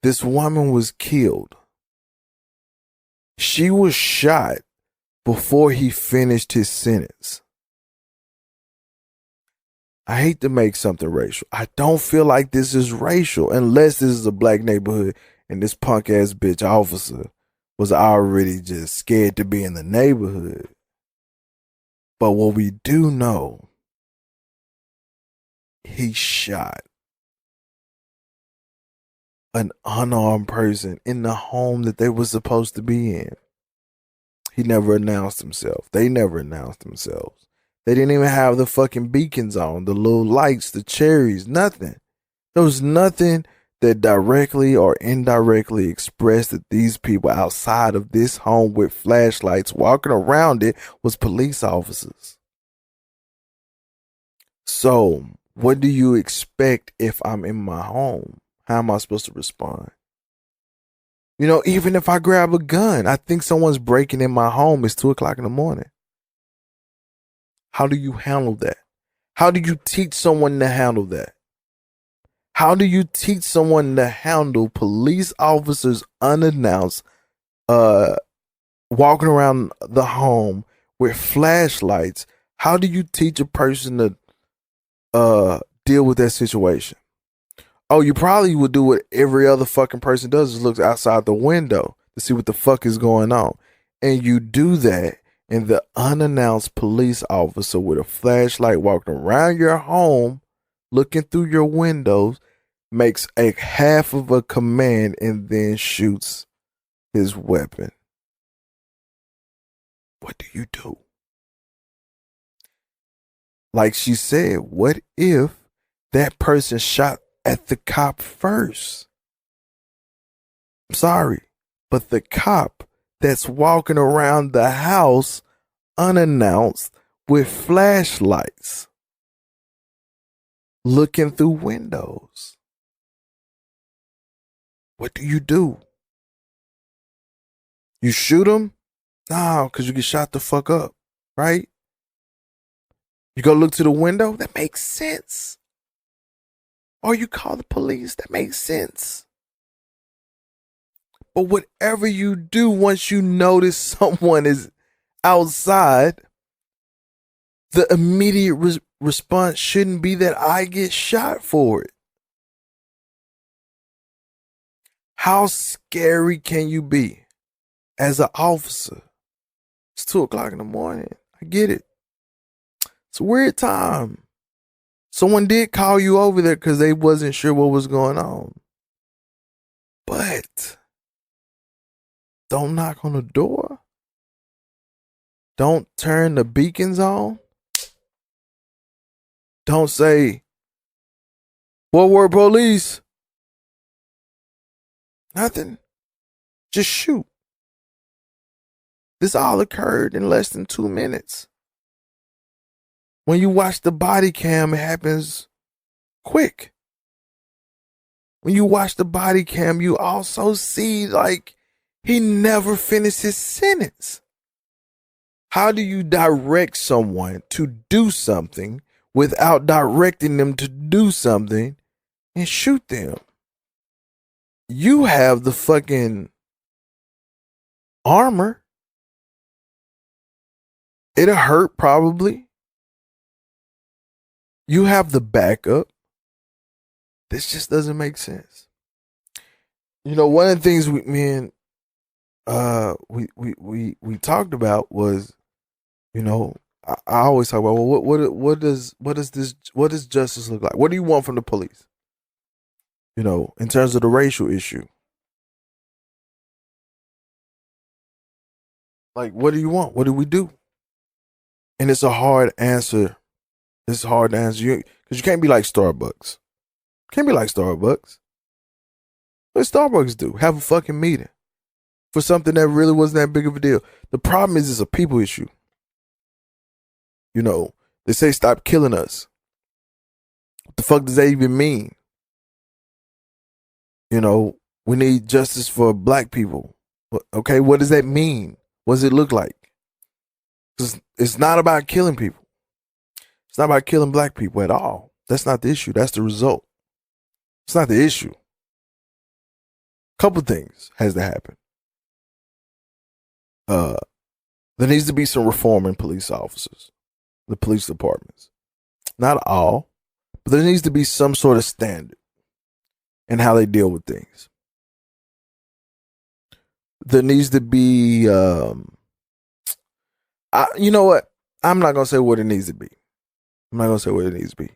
This woman was killed. She was shot before he finished his sentence. I hate to make something racial. I don't feel like this is racial unless this is a black neighborhood and this punk ass bitch officer was already just scared to be in the neighborhood. But what we do know, he shot an unarmed person in the home that they were supposed to be in. He never announced himself. They never announced themselves. They didn't even have the fucking beacons on, the little lights, the cherries, nothing. There was nothing that directly or indirectly expressed that these people outside of this home with flashlights walking around it was police officers. So, what do you expect if I'm in my home? How am I supposed to respond? You know, even if I grab a gun, I think someone's breaking in my home. It's 2:00 in the morning. How do you handle that? How do you teach someone to handle that? How do you teach someone to handle police officers unannounced, walking around the home with flashlights? How do you teach a person to deal with that situation? Oh, you probably would do what every other fucking person does, is look outside the window to see what the fuck is going on. And you do that, and the unannounced police officer with a flashlight walking around your home, looking through your windows, makes a half of a command and then shoots his weapon. What do you do? Like she said, what if that person shot at the cop first? I'm sorry, but the cop that's walking around the house unannounced with flashlights, looking through windows. What do? You shoot him? No, because you get shot the fuck up, right? You go look to the window? That makes sense. Or you call the police? That makes sense. But whatever you do, once you notice someone is outside, the immediate response shouldn't be that I get shot for it. How scary can you be as an officer? It's 2:00 in the morning. I get it. It's a weird time. Someone did call you over there because they wasn't sure what was going on. But don't knock on the door. Don't turn the beacons on. Don't say, "What word, police?" Nothing. Just shoot. This all occurred in less than 2 minutes. When you watch the body cam, it happens quick. When you watch the body cam, you also see like he never finished his sentence. How do you direct someone to do something without directing them to do something and shoot them? You have the fucking armor. It'll hurt probably. You have the backup. This just doesn't make sense. You know, one of the things we talked about was, you know, I always talk about, well, what does justice look like? What do you want from the police? You know, in terms of the racial issue. Like, what do you want? What do we do? And it's a hard answer. It's hard to answer because you can't be like Starbucks. Can't be like Starbucks. What does Starbucks do? Have a fucking meeting for something that really wasn't that big of a deal. The problem is it's a people issue. You know, they say stop killing us. What the fuck does that even mean? You know, we need justice for black people. Okay, what does that mean? What does it look like? It's not about killing people. It's not about killing black people at all. That's not the issue. That's the result. It's not the issue. Couple things has to happen. There needs to be some reform in police officers, the police departments. Not all, but there needs to be some sort of standard in how they deal with things. There needs to be, you know what? I'm not going to say what it needs to be. I'm not going to say what it needs to be.